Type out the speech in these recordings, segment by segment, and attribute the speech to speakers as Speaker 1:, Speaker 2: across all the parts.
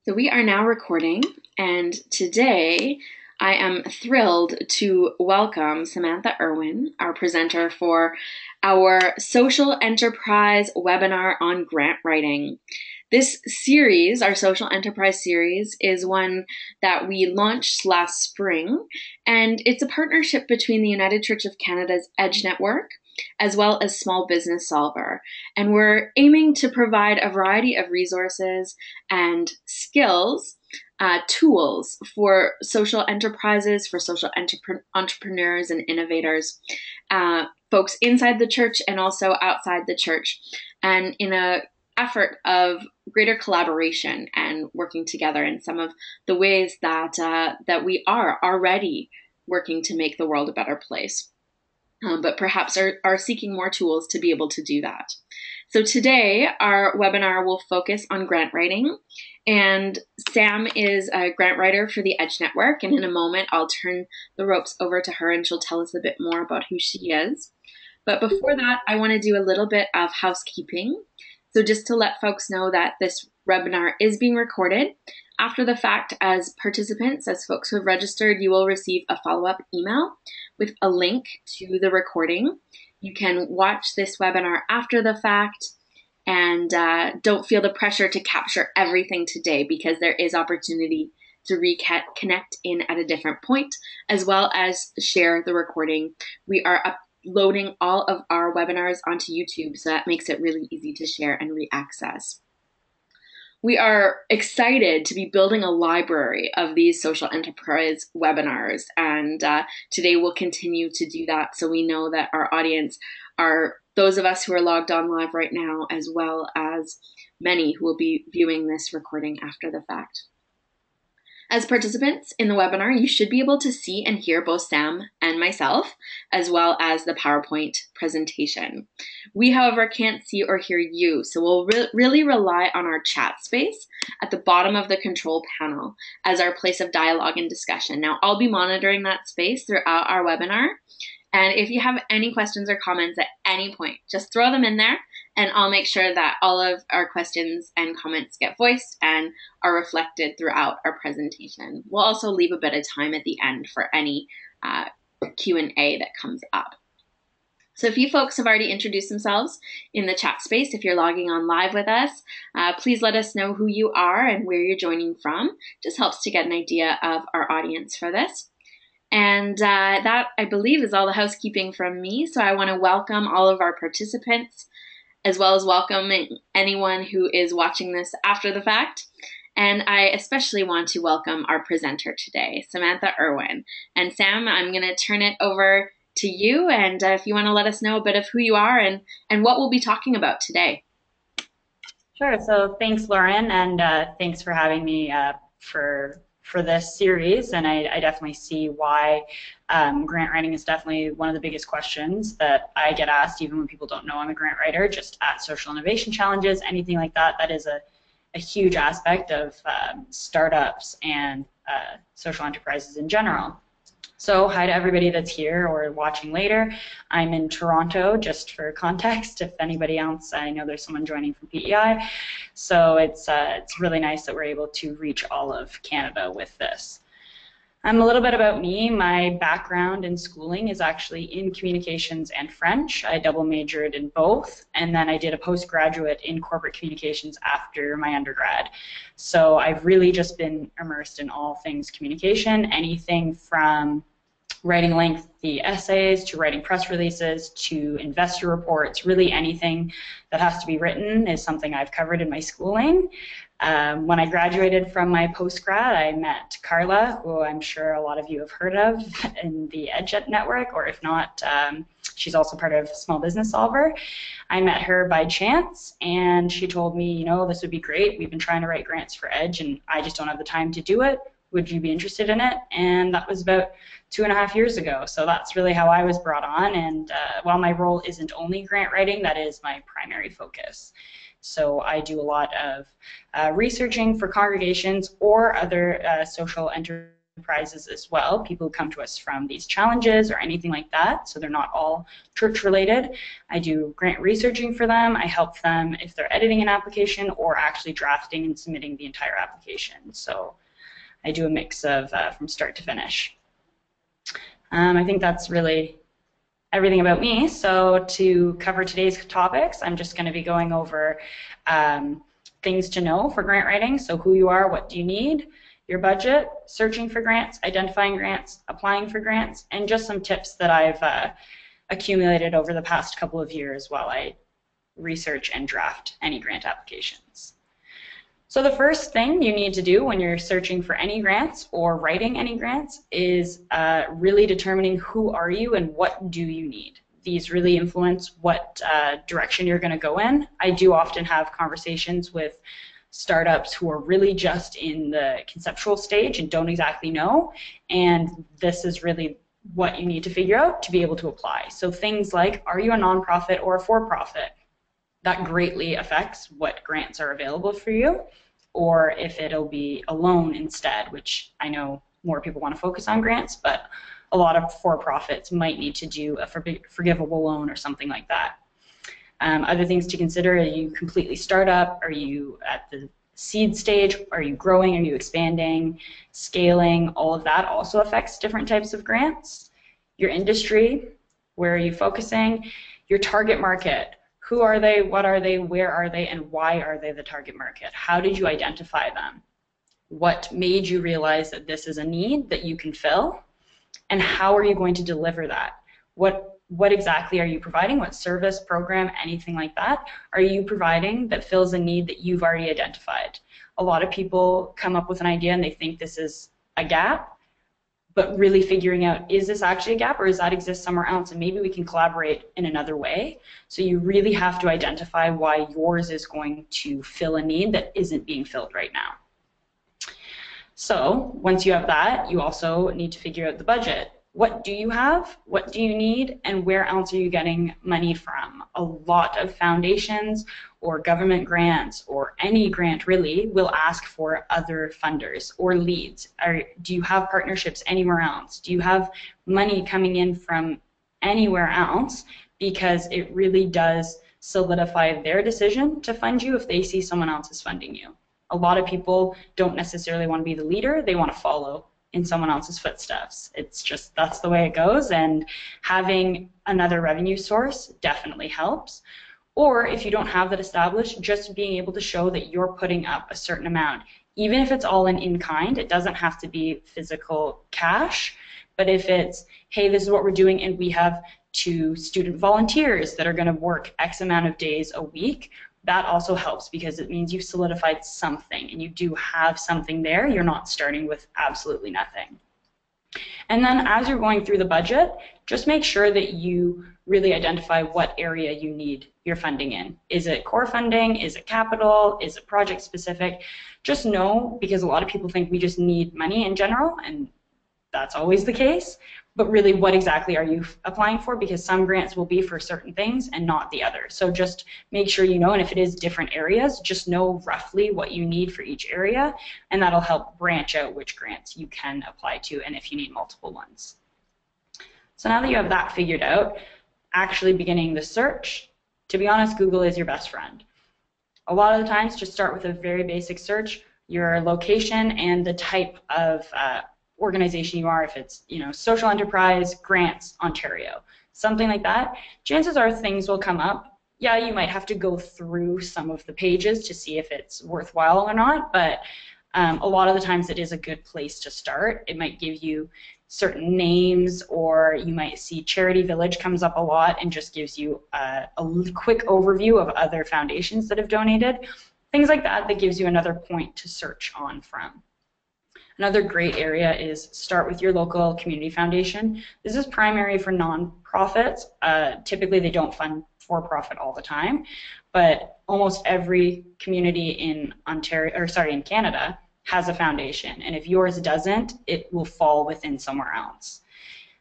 Speaker 1: So we are now recording, and today I am thrilled to welcome Samantha Irwin, our presenter for our social enterprise webinar on grant writing. This series, our social enterprise series, is one that we launched last spring, and it's a partnership between the United Church of Canada's EDGE network as well as Small Business Solver. And we're aiming to provide a variety of resources and skills, tools for social enterprises, for social entrepreneurs and innovators, folks inside the church and also outside the church, and in a effort of greater collaboration and working together in some of the ways that that we are already working to make the world a better place. But perhaps are seeking more tools to be able to do that. So today, our webinar will focus on grant writing, and Sam is a grant writer for the EDGE Network, and in a moment, I'll turn the ropes over to her, and she'll tell us a bit more about who she is. But before that, I want to do a little bit of housekeeping. So just to let folks know that this webinar is being recorded. After the fact, as participants, as folks who have registered, you will receive a follow-up email with a link to the recording. You can watch this webinar after the fact, and don't feel the pressure to capture everything today, because there is opportunity to reconnect in at a different point, as well as share the recording. We are uploading all of our webinars onto YouTube, so that makes it really easy to share and re-access. We are excited to be building a library of these social enterprise webinars, and today we'll continue to do that, so we know that our audience are those of us who are logged on live right now, as well as many who will be viewing this recording after the fact. As participants in the webinar, you should be able to see and hear both Sam and myself, as well as the PowerPoint presentation. We, however, can't see or hear you, so we'll really rely on our chat space at the bottom of the control panel as our place of dialogue and discussion. Now, I'll be monitoring that space throughout our webinar, and if you have any questions or comments at any point, just throw them in there, and I'll make sure that all of our questions and comments get voiced and are reflected throughout our presentation. We'll also leave a bit of time at the end for any Q&A that comes up. So if you folks have already introduced themselves in the chat space, if you're logging on live with us, please let us know who you are and where you're joining from. Just helps to get an idea of our audience for this. And that, I believe, is all the housekeeping from me. So I want to welcome all of our participants, as well as welcoming anyone who is watching this after the fact. And I especially want to welcome our presenter today, Samantha Irwin. And Sam, I'm going to turn it over to you, and if you want to let us know a bit of who you are and what we'll be talking about today.
Speaker 2: Sure. So thanks, Lauren, and thanks for having me for this series. And I definitely see why grant writing is definitely one of the biggest questions that I get asked, even when people don't know I'm a grant writer, just at social innovation challenges, anything like that. That is a huge aspect of startups and social enterprises in general. So hi to everybody that's here or watching later. I'm in Toronto, just for context, if anybody else, I know there's someone joining from PEI. So it's really nice that we're able to reach all of Canada with this. A little bit about me. My background in schooling is actually in communications and French. I double majored in both, and then I did a postgraduate in corporate communications after my undergrad. So I've really just been immersed in all things communication, anything from writing lengthy essays to writing press releases to investor reports. Really anything that has to be written is something I've covered in my schooling. When I graduated from my postgrad, I met Carla, who I'm sure a lot of you have heard of in the EDGE network, or if not, she's also part of Small Business Solver. I met her by chance, and she told me, you know, this would be great. We've been trying to write grants for EDGE, and I just don't have the time to do it. Would you be interested in it? And that was about 2.5 years ago. So that's really how I was brought on. And while my role isn't only grant writing, that is my primary focus. So I do a lot of researching for congregations or other social enterprises prizes as well, people who come to us from these challenges or anything like that, so they're not all church related. I do grant researching for them. I help them if they're editing an application or actually drafting and submitting the entire application. So I do a mix of from start to finish. I think that's really everything about me. So to cover today's topics, I'm just going to be going over things to know for grant writing. So who you are, what do you need, your budget, searching for grants, identifying grants, applying for grants, and just some tips that I've accumulated over the past couple of years while I research and draft any grant applications. So the first thing you need to do when you're searching for any grants or writing any grants is really determining who are you and what do you need. These really influence what direction you're going to go in. I do often have conversations with startups who are really just in the conceptual stage and don't exactly know, and this is really what you need to figure out to be able to apply. So things like, are you a nonprofit or a for-profit? That greatly affects what grants are available for you, or if it'll be a loan instead, which I know more people want to focus on grants, but a lot of for-profits might need to do a forgivable loan or something like that. Other things to consider: are you completely startup? Are you at the seed stage? Are you growing? Are you expanding? Scaling? All of that also affects different types of grants. Your industry, where are you focusing? Your target market. Who are they, what are they, where are they, and why are they the target market? How did you identify them? What made you realize that this is a need that you can fill? And how are you going to deliver that? What exactly are you providing? What service, program, anything like that are you providing that fills a need that you've already identified? A lot of people come up with an idea and they think this is a gap, but really figuring out, is this actually a gap or does that exist somewhere else, and maybe we can collaborate in another way. So you really have to identify why yours is going to fill a need that isn't being filled right now. So once you have that, you also need to figure out the budget. What do you have? What do you need? And where else are you getting money from? A lot of foundations or government grants or any grant really will ask for other funders or leads. Do you have partnerships anywhere else? Do you have money coming in from anywhere else? Because it really does solidify their decision to fund you if they see someone else is funding you. A lot of people don't necessarily want to be the leader, they want to follow in someone else's footsteps. It's just, that's the way it goes, and having another revenue source definitely helps. Or if you don't have that established, just being able to show that you're putting up a certain amount. Even if it's all in kind, it doesn't have to be physical cash, but if it's, hey, this is what we're doing and we have 2 student volunteers that are going to work X amount of days a week, that also helps because it means you've solidified something and you do have something there. You're not starting with absolutely nothing. And then as you're going through the budget, just make sure that you really identify what area you need your funding in. Is it core funding? Is it capital? Is it project specific? Just know, because a lot of people think we just need money in general, and that's always the case. But really, what exactly are you applying for? Because some grants will be for certain things and not the others. So just make sure you know, and if it is different areas, just know roughly what you need for each area, and that'll help branch out which grants you can apply to and if you need multiple ones. So now that you have that figured out, actually beginning the search, to be honest, Google is your best friend. A lot of the times, just start with a very basic search, your location and the type of organization you are. If it's, social enterprise, grants, Ontario, something like that, chances are things will come up. Yeah, you might have to go through some of the pages to see if it's worthwhile or not, but a lot of the times it is a good place to start. It might give you certain names, or you might see Charity Village comes up a lot and just gives you a quick overview of other foundations that have donated. Things like that, that gives you another point to search on from. Another great area is start with your local community foundation. This is primary for nonprofits. Typically they don't fund for-profit all the time, but almost every community in in Canada has a foundation, and if yours doesn't, it will fall within somewhere else.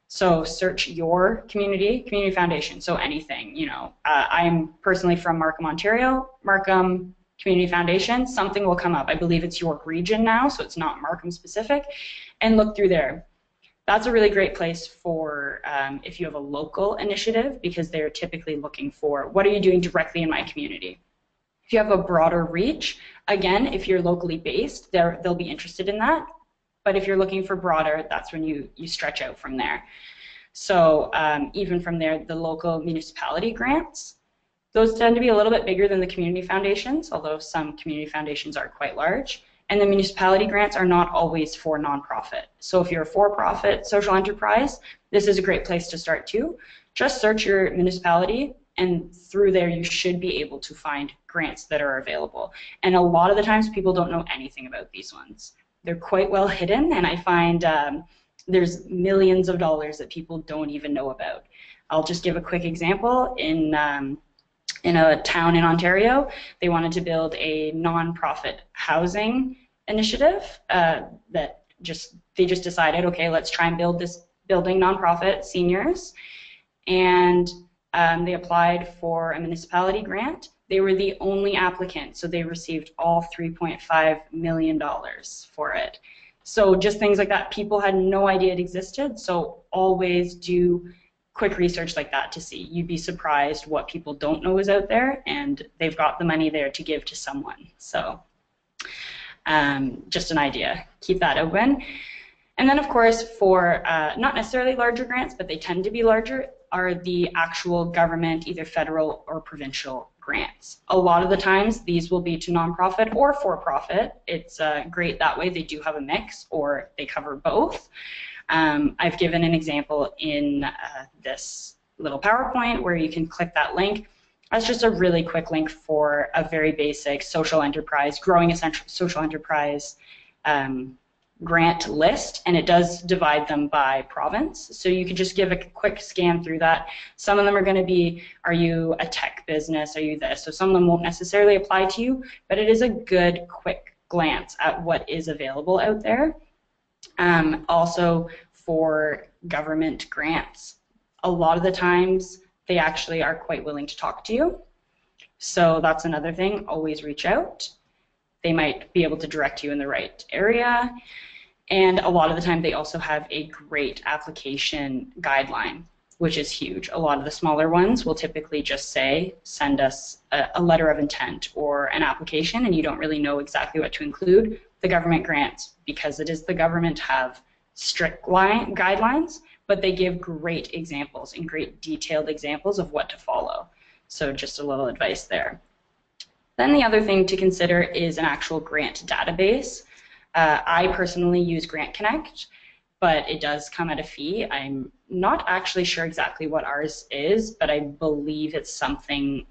Speaker 2: So search your community foundation. So anything, I'm personally from Markham, Ontario. Markham community foundation, something will come up. I believe it's York Region now, so it's not Markham specific, and look through there. That's a really great place for if you have a local initiative, because they're typically looking for what are you doing directly in my community. If you have a broader reach, again, if you're locally based, they'll be interested in that. But if you're looking for broader, that's when you stretch out from there. So even from there, the local municipality grants, those tend to be a little bit bigger than the community foundations, although some community foundations are quite large. And the municipality grants are not always for nonprofit. So if you're a for-profit social enterprise, this is a great place to start too. Just search your municipality, and through there you should be able to find grants that are available. And a lot of the times people don't know anything about these ones. They're quite well hidden, and I find there's millions of dollars that people don't even know about. I'll just give a quick example. In a town in Ontario, they wanted to build a nonprofit housing initiative they just decided, okay, let's try and build this building nonprofit seniors, and they applied for a municipality grant. They were the only applicant, so they received all $3.5 million for it. So just things like that, people had no idea it existed, so always do quick research like that to see. You'd be surprised what people don't know is out there, and they've got the money there to give to someone. So just an idea. Keep that open. And then, of course, for not necessarily larger grants, but they tend to be larger, are the actual government, either federal or provincial grants. A lot of the times, these will be to nonprofit or for-profit. It's great that way. They do have a mix, or they cover both. I've given an example in this little PowerPoint where you can click that link. That's just a really quick link for a very basic social enterprise, growing a social enterprise grant list, and it does divide them by province. So you could just give a quick scan through that. Some of them are going to be, are you a tech business? Are you this? So some of them won't necessarily apply to you, but it is a good quick glance at what is available out there. Also for government grants, a lot of the times they actually are quite willing to talk to you. So that's another thing, always reach out. They might be able to direct you in the right area. And a lot of the time they also have a great application guideline, which is huge. A lot of the smaller ones will typically just say, send us a letter of intent or an application, and you don't really know exactly what to include. The government grants, because it is the government, have strict guidelines, but they give great examples and great detailed examples of what to follow. So just a little advice there. Then the other thing to consider is an actual grant database. I personally use Grant Connect, but it does come at a fee. I'm not actually sure exactly what ours is, but I believe it's something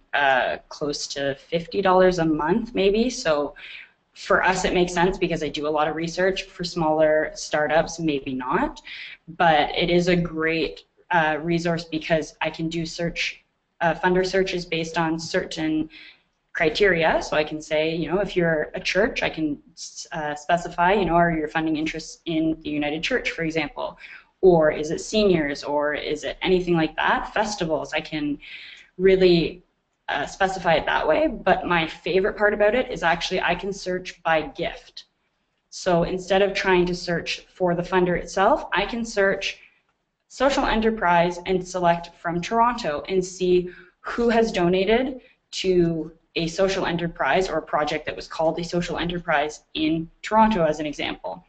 Speaker 2: close to $50 a month maybe. So for us it makes sense because I do a lot of research. For smaller startups, maybe not, but it is a great resource because I can do funder searches based on certain criteria. So I can say, you know, if you're a church, I can specify, you know, are your funding interests in the United Church, for example, or is it seniors, or is it anything like that? Festivals, I can really specify it that way. But my favorite part about it is actually I can search by gift. So instead of trying to search for the funder itself, I can search social enterprise and select from Toronto and see who has donated to a social enterprise or a project that was called a social enterprise in Toronto, as an example.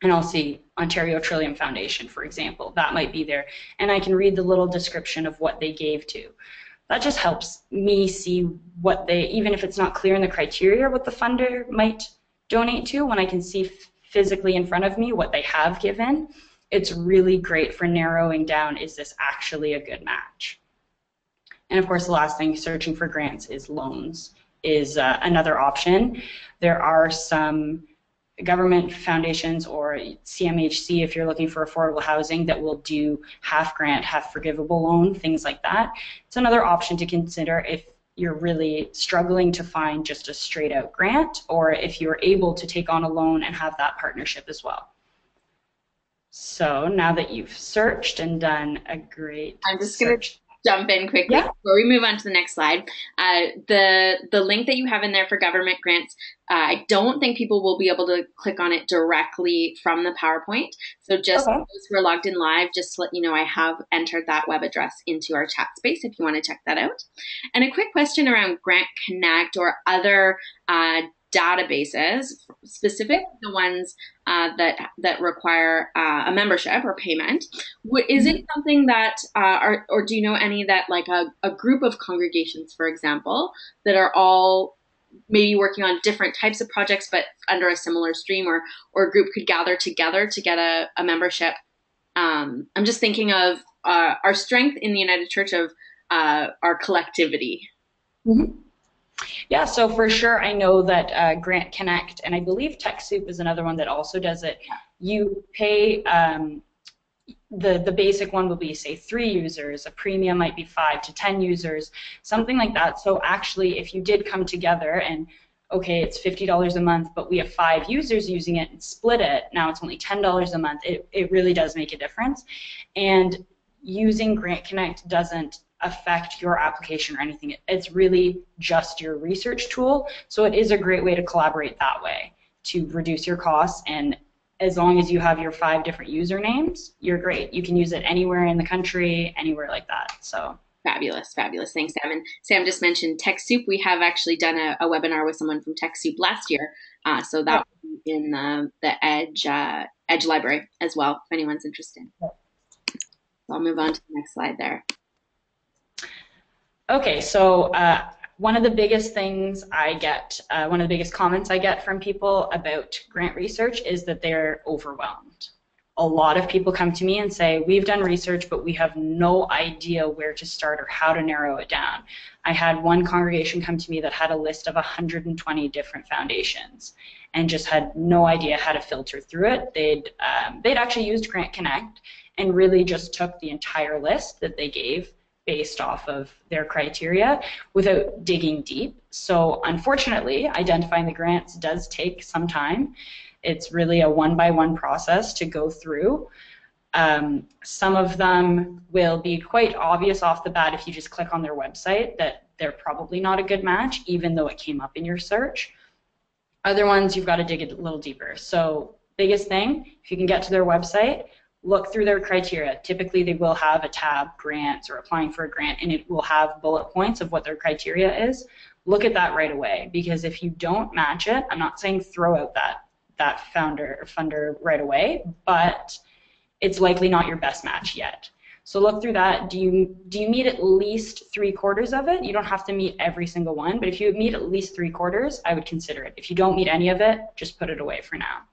Speaker 2: And I'll see Ontario Trillium Foundation, for example. That might be there. And I can read the little description of what they gave to. That just helps me see what they, even if it's not clear in the criteria what the funder might donate to, when I can see physically in front of me what they have given, it's really great for narrowing down, is this actually a good match? And of course, the last thing, searching for grants, is loans, is another option. There are some government foundations or CMHC, if you're looking for affordable housing, that will do half grant, half forgivable loan, things like that. It's another option to consider if you're really struggling to find just a straight out grant, or if you're able to take on a loan and have that partnership as well. So now that you've searched and done a great
Speaker 1: I'm just going to jump in quickly
Speaker 2: Yeah.
Speaker 1: before we move on to the next slide. The link that you have in there for government grants, I don't think people will be able to click on it directly from the PowerPoint. So just
Speaker 2: Okay.
Speaker 1: those who are logged in live, just to let you know, I have entered that web address into our chat space if you want to check that out. And a quick question around Grant Connect or other databases, specifically the ones that require a membership or payment. Is it something that, or do you know any that like a group of congregations, for example, that are all maybe working on different types of projects but under a similar stream, or a group could gather together to get a membership? I'm just thinking of our strength in the United Church of our collectivity.
Speaker 2: Mm-hmm. Yeah, so for sure, I know that Grant Connect, and I believe TechSoup is another one that also does it. You pay, the basic one will be, say, 3 users. A premium might be 5 to 10 users, something like that. So actually, if you did come together and, okay, it's $50 a month, but we have 5 users using it and split it, now it's only $10 a month, it really does make a difference. And using Grant Connect doesn't affect your application or anything. It's really just your research tool. So it is a great way to collaborate that way to reduce your costs. And as long as you have your 5 different usernames, you're great. You can use it anywhere in the country, anywhere like that. So
Speaker 1: fabulous, fabulous. Thanks, Sam. And Sam just mentioned TechSoup. We have actually done a webinar with someone from TechSoup last year. So that will be in the Edge library as well, if anyone's interested. So I'll move on to the next slide there.
Speaker 2: Okay, so one of the biggest things I get, one of the biggest comments I get from people about grant research is that they're overwhelmed. A lot of people come to me and say, we've done research, but we have no idea where to start or how to narrow it down. I had one congregation come to me that had a list of 120 different foundations and just had no idea how to filter through it. They'd actually used Grant Connect and really just took the entire list that they gave based off of their criteria without digging deep. So unfortunately, identifying the grants does take some time. It's really a one-by-one process to go through. Some of them will be quite obvious off the bat if you just click on their website that they're probably not a good match, even though it came up in your search. Other ones, you've got to dig a little deeper. So biggest thing, if you can get to their website, look through their criteria. Typically, they will have a tab, grants, or applying for a grant, and it will have bullet points of what their criteria is. Look at that right away, because if you don't match it, I'm not saying throw out that funder right away, but it's likely not your best match yet. So look through that. Do you meet at least 3/4 of it? You don't have to meet every single one, but if you meet at least 3/4, I would consider it. If you don't meet any of it, just put it away for now.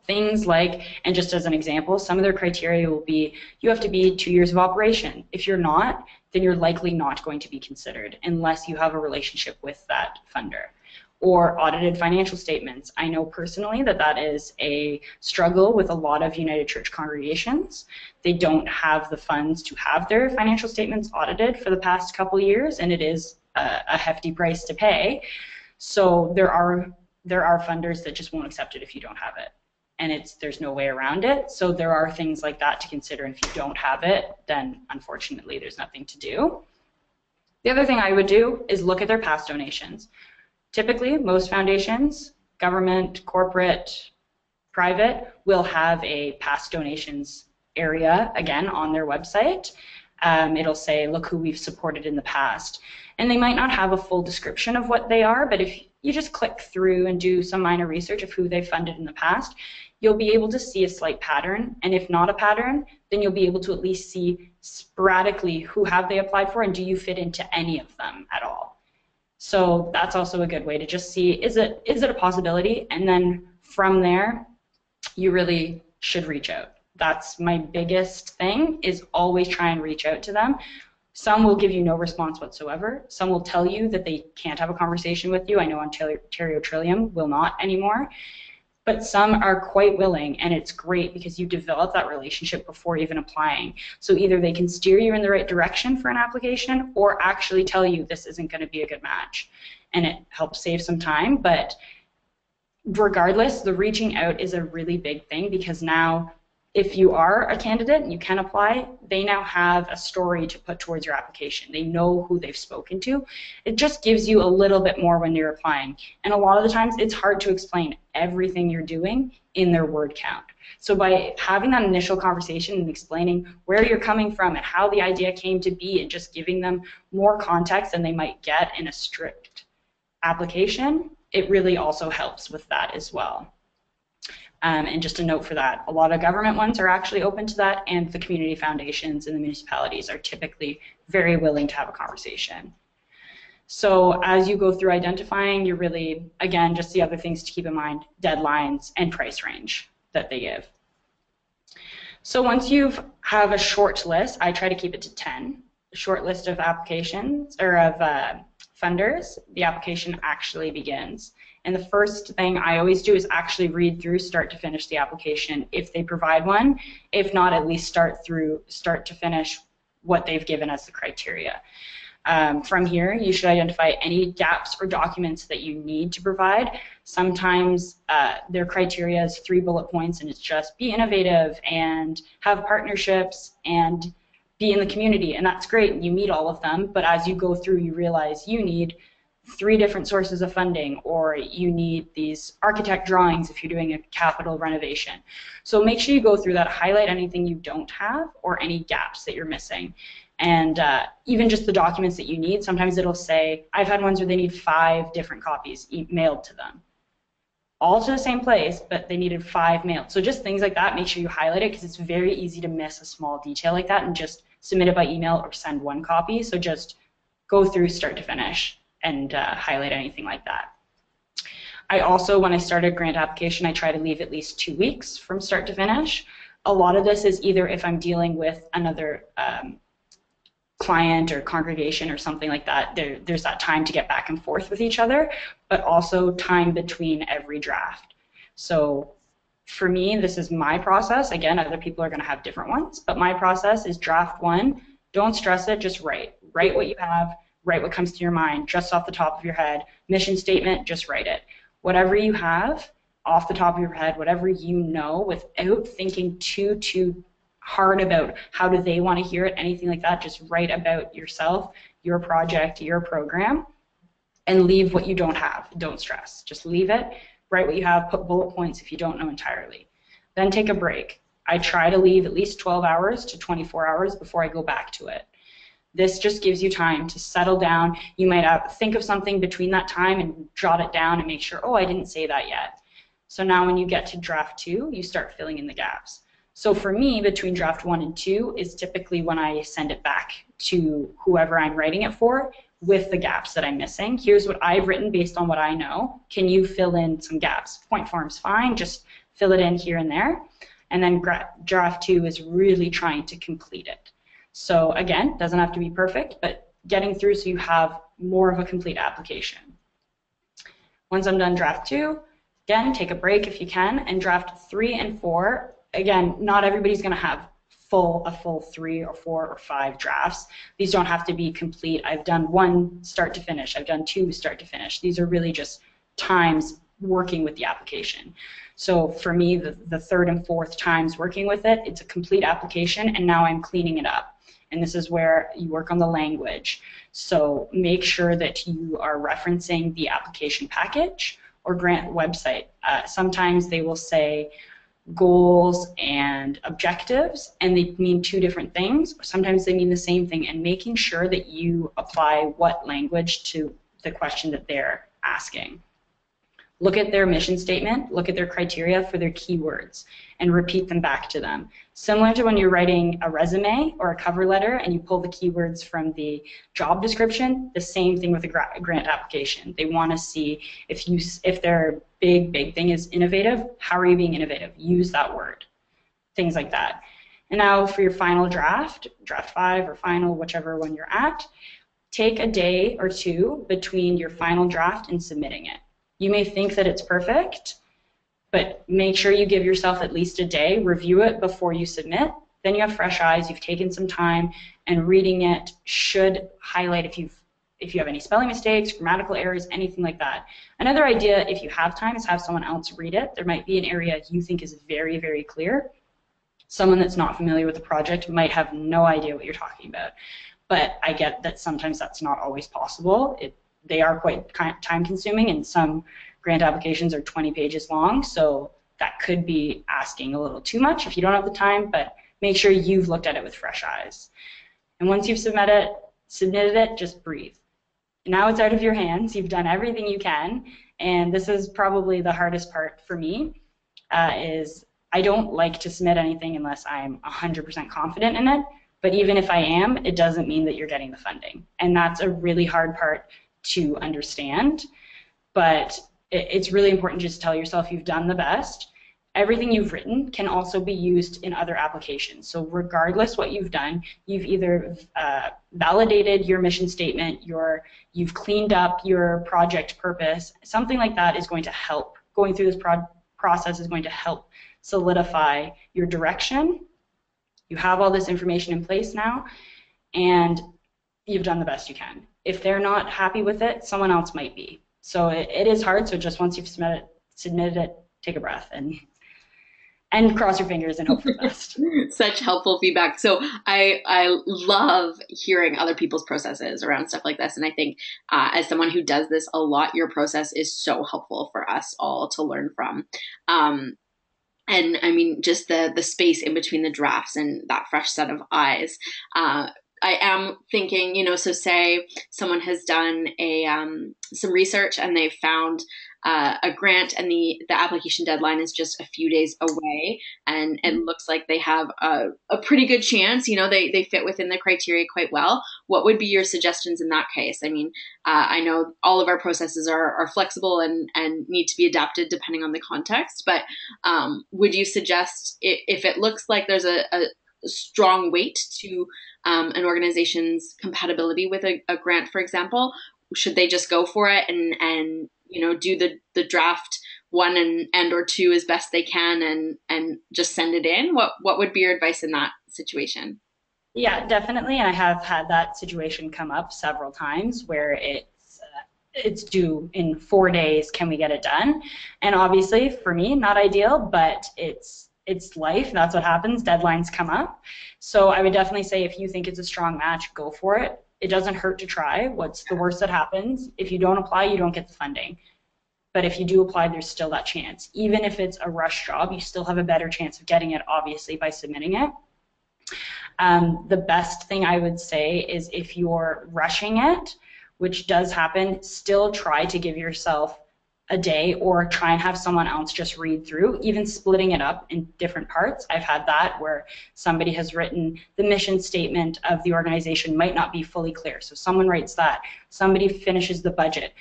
Speaker 2: Things like, and just as an example, some of their criteria will be you have to be 2 years of operation. If you're not, then you're likely not going to be considered unless you have a relationship with that funder. Or audited financial statements. I know personally that is a struggle with a lot of United Church congregations. They don't have the funds to have their financial statements audited for the past couple years, and it is a hefty price to pay. So there are funders that just won't accept it if you don't have it. And there's no way around it. So there are things like that to consider. And if you don't have it, then unfortunately there's nothing to do. The other thing I would do is look at their past donations. Typically, most foundations, government, corporate, private, will have a past donations area, again, on their website. It'll say, look who we've supported in the past. And they might not have a full description of what they are, but if you just click through and do some minor research of who they've funded in the past, you'll be able to see a slight pattern. And if not a pattern, then you'll be able to at least see sporadically who have they applied for and do you fit into any of them at all. So that's also a good way to just see, is it a possibility? And then from there, you really should reach out. That's my biggest thing, is always try and reach out to them. Some will give you no response whatsoever. Some will tell you that they can't have a conversation with you. I know Ontario Trillium will not anymore. But some are quite willing, and it's great because you develop that relationship before even applying. So either they can steer you in the right direction for an application or actually tell you this isn't going to be a good match. And it helps save some time. But regardless, the reaching out is a really big thing because now if you are a candidate and you can apply, they now have a story to put towards your application. They know who they've spoken to. It just gives you a little bit more when you're applying. And a lot of the times it's hard to explain everything you're doing in their word count. So by having that initial conversation and explaining where you're coming from and how the idea came to be and just giving them more context than they might get in a strict application, it really also helps with that as well. And just a note for that, a lot of government ones are actually open to that, and the community foundations and the municipalities are typically very willing to have a conversation. So as you go through identifying, you're really, again, just the other things to keep in mind, deadlines and price range that they give. So once you have a short list, I try to keep it to 10, a short list of applications, or of funders, the application actually begins. And the first thing I always do is actually read through start to finish the application if they provide one. If not, at least start to finish what they've given as the criteria. From here, you should identify any gaps or documents that you need to provide. Sometimes their criteria is 3 bullet points, and it's just be innovative and have partnerships and be in the community, and that's great. You meet all of them, but as you go through, you realize you need 3 different sources of funding, or you need these architect drawings if you're doing a capital renovation. So make sure you go through that, highlight anything you don't have or any gaps that you're missing. And even just the documents that you need, sometimes it'll say, I've had ones where they need 5 different copies mailed to them. All to the same place, but they needed 5 mailed. So just things like that, make sure you highlight it, because it's very easy to miss a small detail like that and just submit it by email or send 1 copy. So just go through start to finish and highlight anything like that. I also, when I start a grant application, I try to leave at least 2 weeks from start to finish. A lot of this is either if I'm dealing with another client or congregation or something like that, there's that time to get back and forth with each other, but also time between every draft. So for me, this is my process. Again, other people are going to have different ones, but my process is draft 1, don't stress it, just write. Write what you have, write what comes to your mind, just off the top of your head. Mission statement, just write it. Whatever you have off the top of your head, whatever you know, without thinking too hard about how do they want to hear it, anything like that, just write about yourself, your project, your program, and leave what you don't have. Don't stress. Just leave it, write what you have, put bullet points if you don't know entirely. Then take a break. I try to leave at least 12 hours to 24 hours before I go back to it. This just gives you time to settle down. You might think of something between that time and jot it down and make sure, oh, I didn't say that yet. So now when you get to draft 2, you start filling in the gaps. So for me, between draft 1 and 2 is typically when I send it back to whoever I'm writing it for with the gaps that I'm missing. Here's what I've written based on what I know. Can you fill in some gaps? Point form's fine, just fill it in here and there. And then draft 2 is really trying to complete it. So again, doesn't have to be perfect, but getting through so you have more of a complete application. Once I'm done draft 2, again, take a break if you can, and draft 3 and 4, again, not everybody's going to have a full 3 or 4 or 5 drafts. These don't have to be complete. I've done 1 start to finish. I've done 2 start to finish. These are really just times working with the application. So for me, the 3rd and 4th times working with it, it's a complete application, and now I'm cleaning it up. And this is where you work on the language. So make sure that you are referencing the application package or grant website. Sometimes they will say goals and objectives, and they mean 2 different things. Sometimes they mean the same thing, and making sure that you apply what language to the question that they're asking. Look at their mission statement, look at their criteria for their keywords, and repeat them back to them. Similar to when you're writing a resume or a cover letter and you pull the keywords from the job description, the same thing with a grant application. They want to see if their big thing is innovative, how are you being innovative? Use that word, things like that. And now for your final draft, draft 5 or final, whichever one you're at, take a day or 2 between your final draft and submitting it. You may think that it's perfect, but make sure you give yourself at least a day, review it before you submit. Then you have fresh eyes, you've taken some time, and reading it should highlight if you have any spelling mistakes, grammatical errors, anything like that. Another idea, if you have time, is have someone else read it. There might be an area you think is very clear. Someone that's not familiar with the project might have no idea what you're talking about. But I get that sometimes that's not always possible. They are quite time consuming, and some grant applications are 20 pages long, so that could be asking a little too much if you don't have the time, but make sure you've looked at it with fresh eyes. And once you've submitted it, just breathe. Now it's out of your hands. You've done everything you can, and this is probably the hardest part for me, is I don't like to submit anything unless I'm 100% confident in it. But even if I am, it doesn't mean that you're getting the funding. And that's a really hard part to understand. But it's really important just to tell yourself you've done the best. Everything you've written can also be used in other applications. So regardless what you've done, you've either validated your mission statement, you've cleaned up your project purpose, something like that is going to help. Going through this process is going to help solidify your direction. You have all this information in place now, and you've done the best you can. If they're not happy with it, someone else might be. So it is hard, so just once you've submitted it, take a breath and cross your fingers and hope for the best.
Speaker 1: Such helpful feedback. So I love hearing other people's processes around stuff like this. And I think as someone who does this a lot, your process is so helpful for us all to learn from. And I mean, just the space in between the drafts and that fresh set of eyes. I am thinking, so say someone has done some research and they've found a grant, and the application deadline is just a few days away, and it looks like they have a pretty good chance, they fit within the criteria quite well. What would be your suggestions in that case? I mean, I know all of our processes are flexible and need to be adapted depending on the context, but would you suggest, if it looks like there's a strong weight to an organization's compatibility with a grant, for example, should they just go for it and do the draft 1 and or 2 as best they can and just send it in? What would be your advice in that situation?
Speaker 2: Yeah, definitely. And I have had that situation come up several times where it's due in 4 days. Can we get it done? And obviously, for me, not ideal, but it's life. That's what happens. Deadlines come up. So I would definitely say if you think it's a strong match, go for it. It doesn't hurt to try. What's the worst that happens? If you don't apply, you don't get the funding. But if you do apply, there's still that chance. Even if it's a rush job, you still have a better chance of getting it, obviously, by submitting it. The best thing I would say is if you're rushing it, which does happen, still try to give yourself a day or try and have someone else just read through, even splitting it up in different parts. I've had that where somebody has written the mission statement of the organization might not be fully clear. So someone writes that, somebody finishes the budget.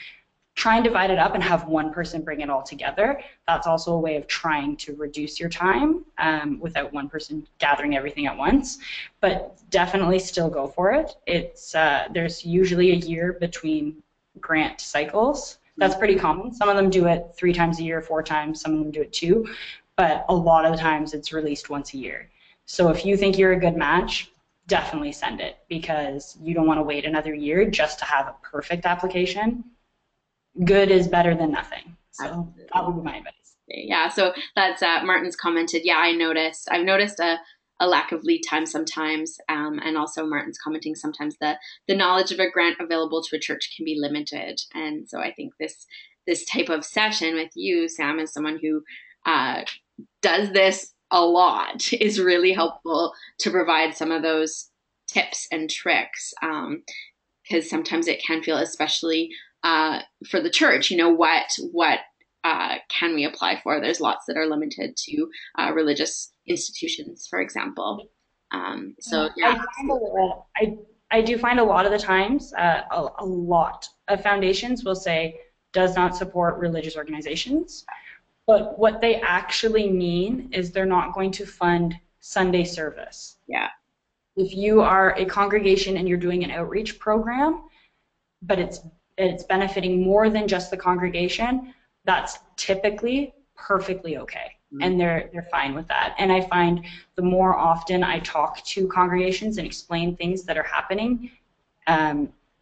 Speaker 2: Try and divide it up and have one person bring it all together. That's also a way of trying to reduce your time without one person gathering everything at once. But definitely still go for it. There's usually a year between grant cycles. That's pretty common. Some of them do it 3 times a year, 4 times. Some of them do it 2. But a lot of the times it's released once a year. So if you think you're a good match, definitely send it, because you don't want to wait another year just to have a perfect application. Good is better than nothing. So absolutely. That would be my advice.
Speaker 1: Yeah, so that's Martin's commented. Yeah, I've noticed a lack of lead time sometimes, and also Martin's commenting sometimes the knowledge of a grant available to a church can be limited. And so I think this type of session with you, Sam, as someone who does this a lot, is really helpful to provide some of those tips and tricks, because sometimes it can feel, especially for the church, what can we apply for? There's lots that are limited to religious institutions, for example. So yeah,
Speaker 2: I do find a lot of the times, a lot of foundations will say does not support religious organizations, but what they actually mean is they're not going to fund Sunday service.
Speaker 1: Yeah.
Speaker 2: If you are a congregation and you're doing an outreach program, but it's benefiting more than just the congregation, that's typically perfectly okay. And they're fine with that. And I find the more often I talk to congregations and explain things that are happening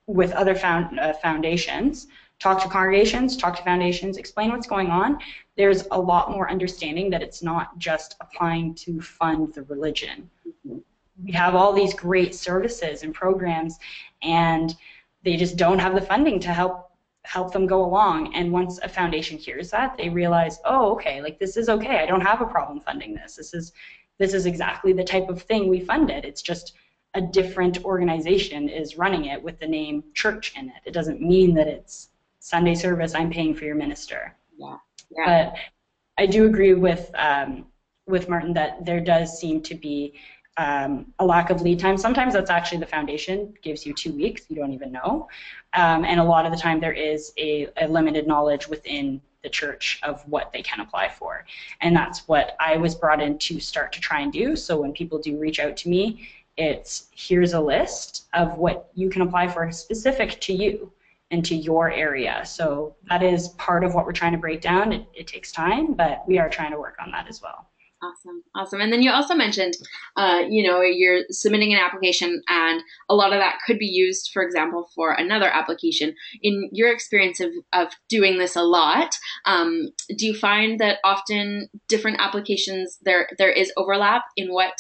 Speaker 2: with other foundations, talk to congregations, talk to foundations, explain what's going on, there's a lot more understanding that it's not just applying to fund the religion. We have all these great services and programs, and they just don't have the funding to help them go along. And once a foundation hears that, they realize, oh, okay, like this is okay. I don't have a problem funding this. This is exactly the type of thing we funded. It's just a different organization is running it with the name church in it. It doesn't mean that it's Sunday service, I'm paying for your minister.
Speaker 1: Yeah.
Speaker 2: But I do agree with Martin that there does seem to be a lack of lead time. Sometimes that's actually the foundation gives you 2 weeks, you don't even know. And a lot of the time there is a limited knowledge within the church of what they can apply for. And that's what I was brought in to start to try and do. So when people do reach out to me, it's here's a list of what you can apply for specific to you and to your area. So that is part of what we're trying to break down. It takes time, but we are trying to work on that as well.
Speaker 1: Awesome. And then you also mentioned, you're submitting an application, and a lot of that could be used, for example, for another application. In your experience of doing this a lot, do you find that often different applications there is overlap in what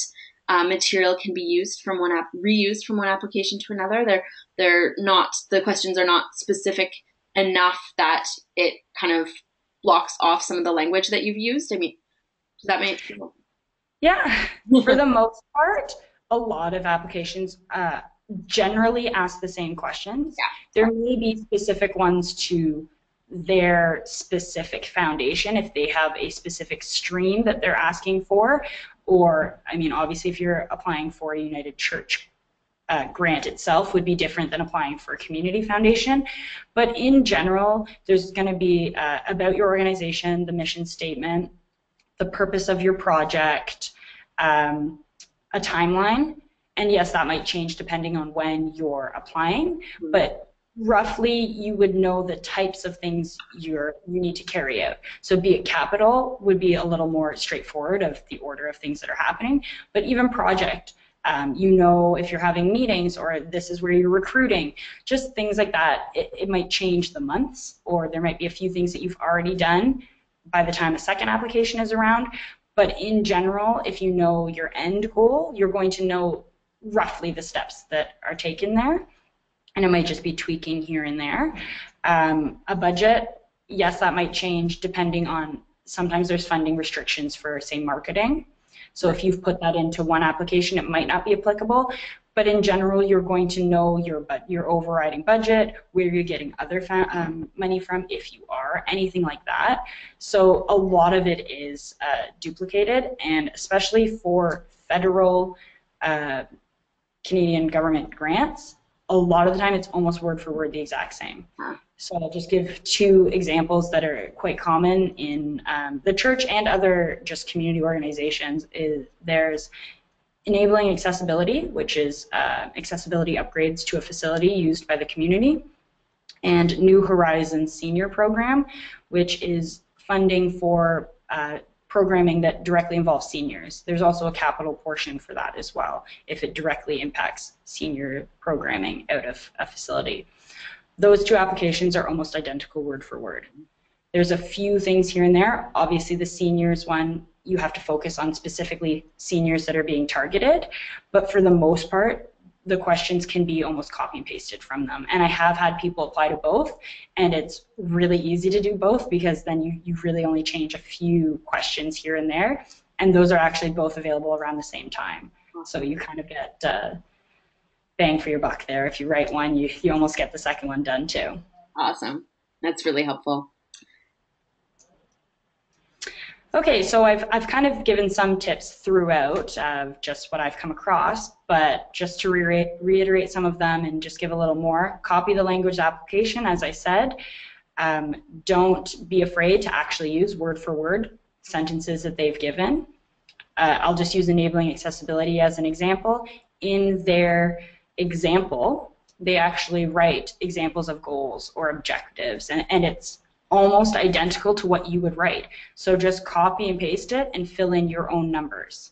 Speaker 1: material can be used from reused from one application to another? The questions are not specific enough that it kind of blocks off some of the language that you've used? I mean, does that make sense?
Speaker 2: Yeah, for the most part, a lot of applications generally ask the same questions.
Speaker 1: Yeah.
Speaker 2: There may be specific ones to their specific foundation if they have a specific stream that they're asking for, or, I mean, obviously if you're applying for a United Church grant itself would be different than applying for a community foundation. But in general, there's going to be about your organization, the mission statement, the purpose of your project, a timeline, and yes, that might change depending on when you're applying, but roughly you would know the types of things you need to carry out. So be it capital would be a little more straightforward of the order of things that are happening, but even project, if you're having meetings or this is where you're recruiting, just things like that, it might change the months, or there might be a few things that you've already done by the time a second application is around. But in general, if you know your end goal, you're going to know roughly the steps that are taken there, and it might just be tweaking here and there. A budget, yes, that might change depending on, sometimes there's funding restrictions for, say, marketing. So if you've put that into one application, it might not be applicable. But in general, you're going to know your overriding budget, where you're getting other money from, if you are, anything like that. So a lot of it is duplicated, and especially for federal Canadian government grants, a lot of the time it's almost word for word the exact same. So I'll just give 2 examples that are quite common in the church and other just community organizations. There's enabling accessibility, which is accessibility upgrades to a facility used by the community, and New Horizons Senior Program, which is funding for programming that directly involves seniors. There's also a capital portion for that as well, if it directly impacts senior programming out of a facility. Those 2 applications are almost identical word for word. There's a few things here and there. Obviously, the seniors one, you have to focus on specifically seniors that are being targeted, but for the most part, the questions can be almost copy and pasted from them. And I have had people apply to both, and it's really easy to do both, because then you really only change a few questions here and there, and those are actually both available around the same time. So you kind of get bang for your buck there. If you write one, you almost get the second one done too.
Speaker 1: Awesome. That's really helpful.
Speaker 2: Okay, so I've kind of given some tips throughout of just what I've come across, but just to reiterate some of them and just give a little more, copy the language application, as I said. Don't be afraid to actually use word for word sentences that they've given. I'll just use enabling accessibility as an example. In their example, they actually write examples of goals or objectives, and it's almost identical to what you would write. So just copy and paste it and fill in your own numbers.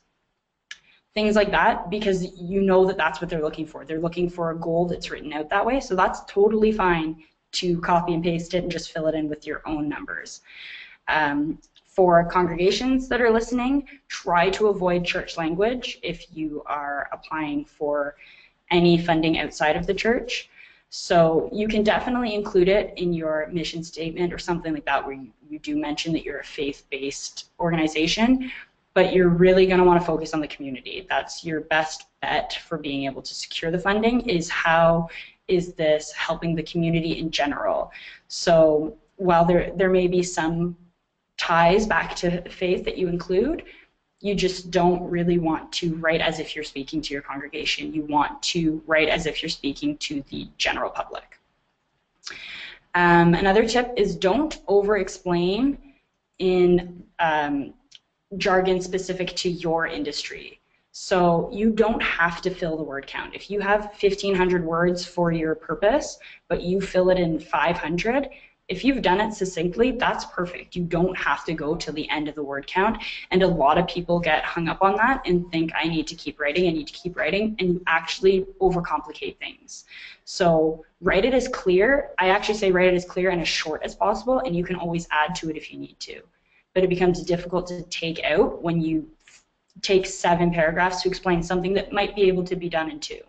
Speaker 2: Things like that, because you know that that's what they're looking for. They're looking for a goal that's written out that way, so that's totally fine to copy and paste it and just fill it in with your own numbers. For congregations that are listening, try to avoid church language if you are applying for any funding outside of the church. So you can definitely include it in your mission statement or something like that, where you do mention that you're a faith-based organization, but you're really going to want to focus on the community. That's your best bet for being able to secure the funding, is how is this helping the community in general. So while there may be some ties back to faith that you include, you just don't really want to write as if you're speaking to your congregation. You want to write as if you're speaking to the general public. Another tip is don't over-explain in jargon specific to your industry. So you don't have to fill the word count. If you have 1,500 words for your purpose, but you fill it in 500, if you've done it succinctly, that's perfect. You don't have to go till the end of the word count. And a lot of people get hung up on that and think, I need to keep writing, I need to keep writing, and you actually overcomplicate things. So write it as clear. I actually say write it as clear and as short as possible, and you can always add to it if you need to. But it becomes difficult to take out when you take 7 paragraphs to explain something that might be able to be done in 2.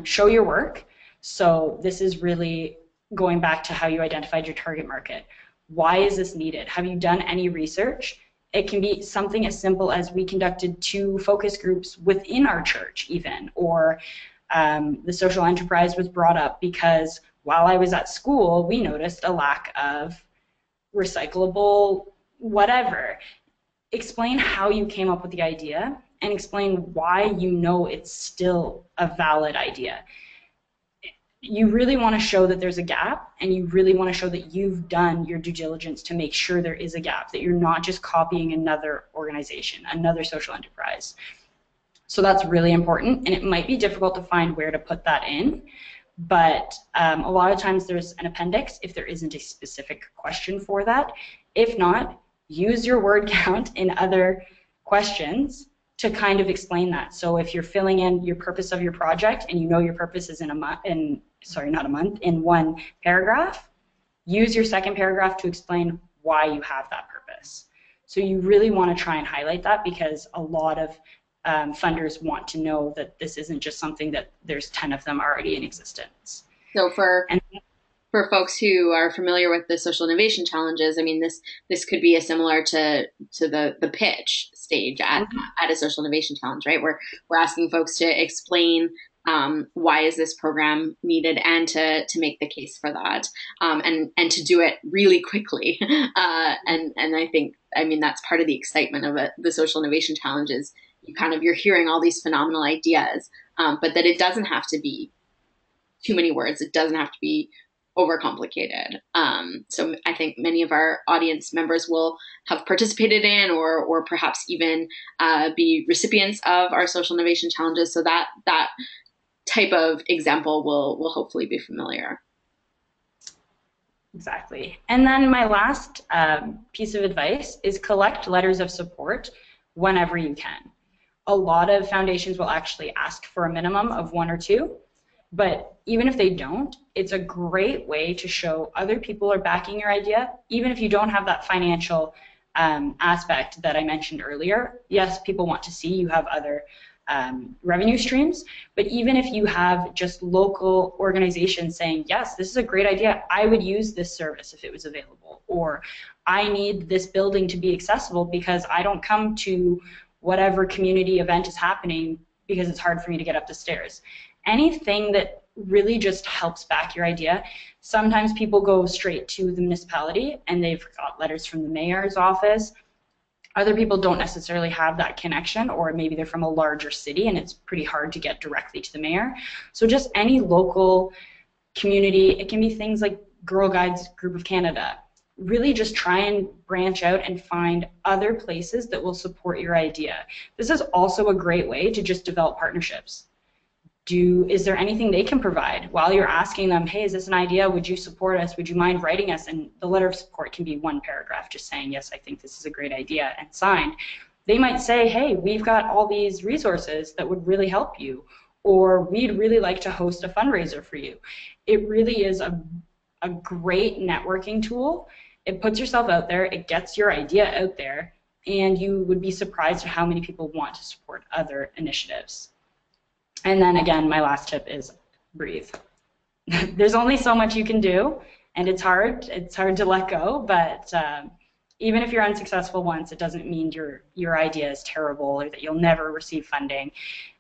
Speaker 2: Show your work. So this is really going back to how you identified your target market. Why is this needed? Have you done any research? It can be something as simple as we conducted 2 focus groups within our church even, or the social enterprise was brought up because while I was at school, we noticed a lack of recyclable whatever. Explain how you came up with the idea and explain why you know it's still a valid idea. You really want to show that there's a gap, and you really want to show that you've done your due diligence to make sure there is a gap, that you're not just copying another organization, another social enterprise. So that's really important, and it might be difficult to find where to put that in, but a lot of times there's an appendix if there isn't a specific question for that. If not, use your word count in other questions to kind of explain that. So if you're filling in your purpose of your project and you know your purpose is in in 1 paragraph, use your second paragraph to explain why you have that purpose. So you really want to try and highlight that, because a lot of funders want to know that this isn't just something that there's 10 of them already in existence.
Speaker 1: So for folks who are familiar with the social innovation challenges, I mean, this could be a similar to the pitch stage at a social innovation challenge, right? Where we're asking folks to explain why is this program needed, and to make the case for that, and to do it really quickly. And I think, I mean, that's part of the excitement of the social innovation challenges. You're hearing all these phenomenal ideas, but that it doesn't have to be too many words. It doesn't have to be overcomplicated. So I think many of our audience members will have participated in, or perhaps even be recipients of our social innovation challenges. So that type of example will hopefully be familiar.
Speaker 2: Exactly. And then my last piece of advice is collect letters of support whenever you can. A lot of foundations will actually ask for a minimum of 1 or 2. But even if they don't, it's a great way to show other people are backing your idea, even if you don't have that financial aspect that I mentioned earlier. Yes, people want to see you have other revenue streams, but even if you have just local organizations saying, yes, this is a great idea, I would use this service if it was available, or I need this building to be accessible because I don't come to whatever community event is happening because it's hard for me to get up the stairs. Anything that really just helps back your idea. Sometimes people go straight to the municipality and they've got letters from the mayor's office. Other people don't necessarily have that connection, or maybe they're from a larger city and it's pretty hard to get directly to the mayor. So just any local community, it can be things like Girl Guides Group of Canada. Really just try and branch out and find other places that will support your idea. This is also a great way to just develop partnerships. Is there anything they can provide while you're asking them, hey, is this an idea? Would you support us? Would you mind writing us? And the letter of support can be 1 paragraph just saying, yes, I think this is a great idea, and signed. They might say, hey, we've got all these resources that would really help you. or we'd really like to host a fundraiser for you. It really is a great networking tool. It puts yourself out there, it gets your idea out there, and you would be surprised at how many people want to support other initiatives. And then again, my last tip is breathe. There's only so much you can do, and it's hard. It's hard to let go, but even if you're unsuccessful once, it doesn't mean your idea is terrible or that you'll never receive funding.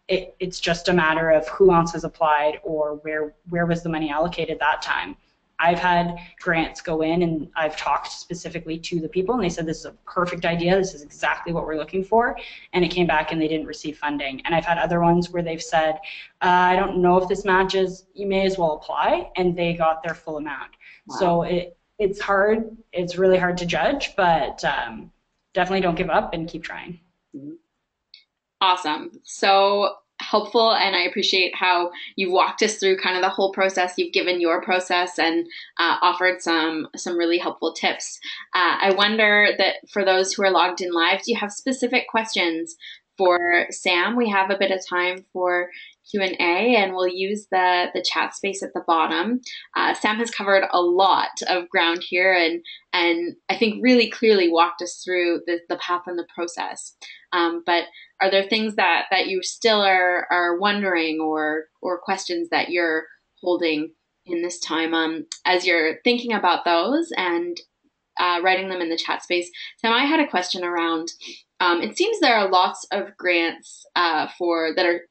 Speaker 2: It's just a matter of who else has applied or where was the money allocated that time. I've had grants go in and I've talked specifically to the people and they said this is a perfect idea, this is exactly what we're looking for, and it came back and they didn't receive funding. And I've had other ones where they've said, I don't know if this matches, you may as well apply, and they got their full amount. Wow. So it's hard, it's really hard to judge, but definitely don't give up and keep trying.
Speaker 1: Awesome. So helpful, and I appreciate how you've walked us through kind of the whole process. You've given your process and offered some really helpful tips. I wonder that for those who are logged in live, do you have specific questions for Sam? We have a bit of time for Q&A, and we'll use the chat space at the bottom. Sam has covered a lot of ground here, and I think really clearly walked us through the path and the process. But are there things that you still are wondering, or questions that you're holding in this time as you're thinking about those and writing them in the chat space? Sam, I had a question around, it seems there are lots of grants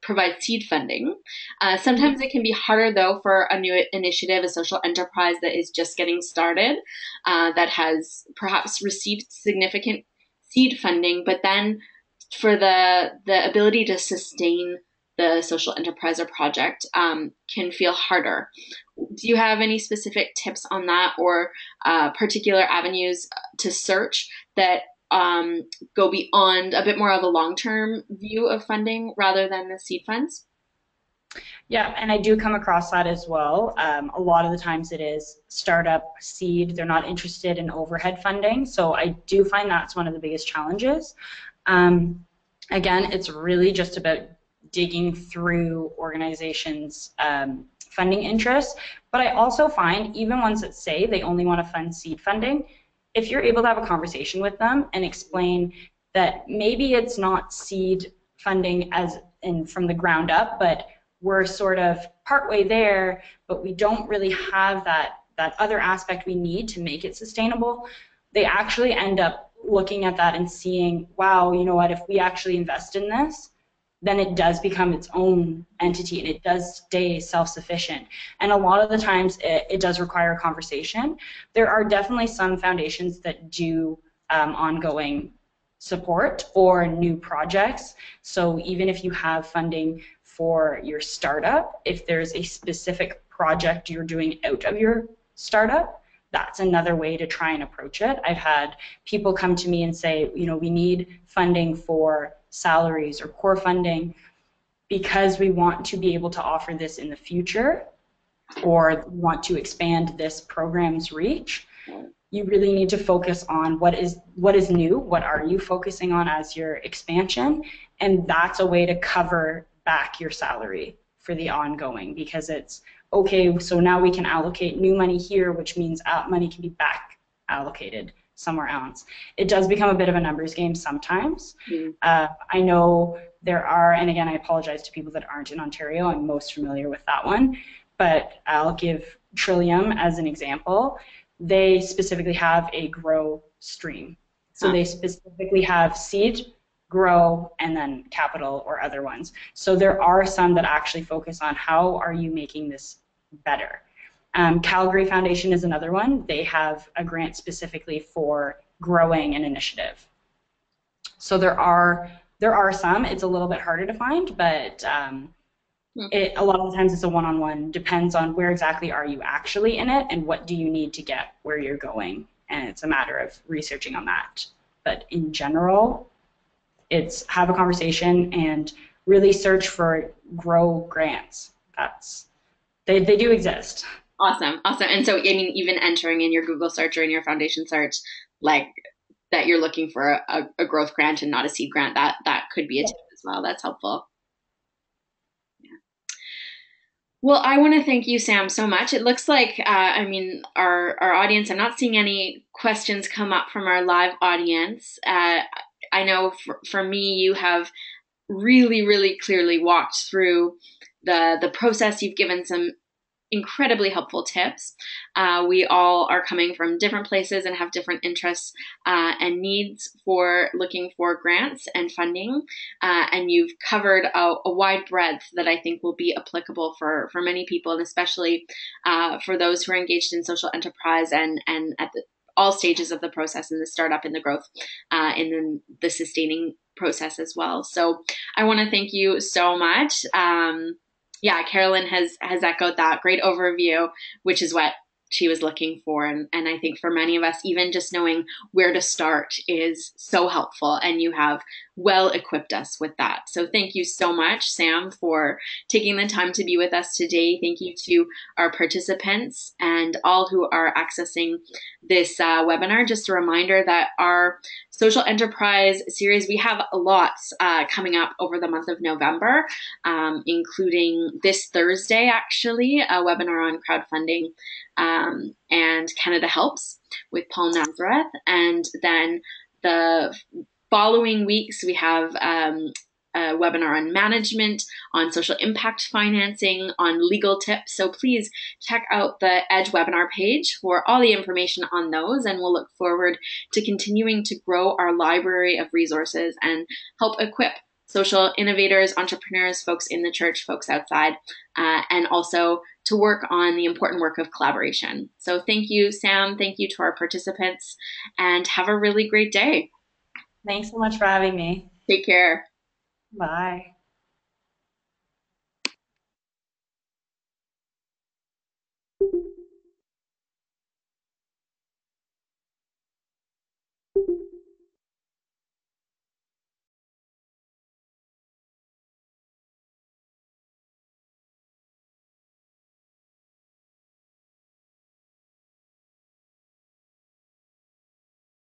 Speaker 1: provide seed funding. Sometimes it can be harder though for a new initiative, a social enterprise that is just getting started, that has perhaps received significant seed funding, but then for the ability to sustain the social enterprise or project can feel harder. Do you have any specific tips on that, or particular avenues to search that go beyond a bit more of a long-term view of funding rather than the seed funds?
Speaker 2: Yeah, and I do come across that as well. A lot of the times it is startup seed. They're not interested in overhead funding. So I do find that's one of the biggest challenges. Again, it's really just about digging through organizations' funding interests. But I also find even ones that say they only want to fund seed funding, if you're able to have a conversation with them and explain that maybe it's not seed funding as in from the ground up, but we're sort of partway there, but we don't really have that other aspect we need to make it sustainable, they actually end up looking at that and seeing, wow, you know what, if we actually invest in this, then it does become its own entity and it does stay self-sufficient. And a lot of the times it does require a conversation. There are definitely some foundations that do ongoing support or new projects. So even if you have funding for your startup, if there's a specific project you're doing out of your startup, that's another way to try and approach it. I've had people come to me and say, you know, we need funding for salaries or core funding because we want to be able to offer this in the future or want to expand this program's reach. You really need to focus on what is new, what are you focusing on as your expansion, and that's a way to cover back your salary for the ongoing, because it's okay, so now we can allocate new money here, which means money can be back allocated somewhere else. It does become a bit of a numbers game sometimes. I know there are, and again, I apologize to people that aren't in Ontario, I'm most familiar with that one, but I'll give Trillium as an example. They specifically have a grow stream. So they specifically have seed, grow, and then capital or other ones. So there are some that actually focus on how are you making this better. Calgary Foundation is another one. They have a grant specifically for growing an initiative. So there are some. It's a little bit harder to find, but a lot of the times it's a one-on-one. Depends on where exactly are you actually in it and what do you need to get where you're going. And it's a matter of researching on that. But in general, it's have a conversation and really search for grow grants. They do exist.
Speaker 1: Awesome. And so, I mean, even entering in your Google search or in your foundation search, like that you're looking for a growth grant and not a seed grant, that could be a tip as well. That's helpful. Well, I want to thank you, Sam, so much. It looks like, our audience, I'm not seeing any questions come up from our live audience. I know for me, you have really, really clearly walked through the process. You've given some incredibly helpful tips. We all are coming from different places and have different interests and needs for looking for grants and funding. And you've covered a wide breadth that I think will be applicable for many people, and especially for those who are engaged in social enterprise and at all stages of the process, in the startup, in the growth, and then the sustaining process as well. So I want to thank you so much. Yeah, Carolyn has echoed that great overview, which is what she was looking for. And I think for many of us, even just knowing where to start is so helpful. And you have well equipped us with that. So thank you so much, Sam, for taking the time to be with us today. Thank you to our participants and all who are accessing this webinar. Just a reminder that our social enterprise series, we have lots coming up over the month of November, including this Thursday, actually, a webinar on crowdfunding and Canada Helps with Paul Nazareth. And then the following weeks, we have a webinar on management, on social impact financing, on legal tips. So please check out the Edge webinar page for all the information on those, and we'll look forward to continuing to grow our library of resources and help equip social innovators, entrepreneurs, folks in the church, folks outside, and also to work on the important work of collaboration. So thank you, Sam. Thank you to our participants, and have a really great day.
Speaker 2: Thanks so much for having me.
Speaker 1: Take care.
Speaker 2: Bye.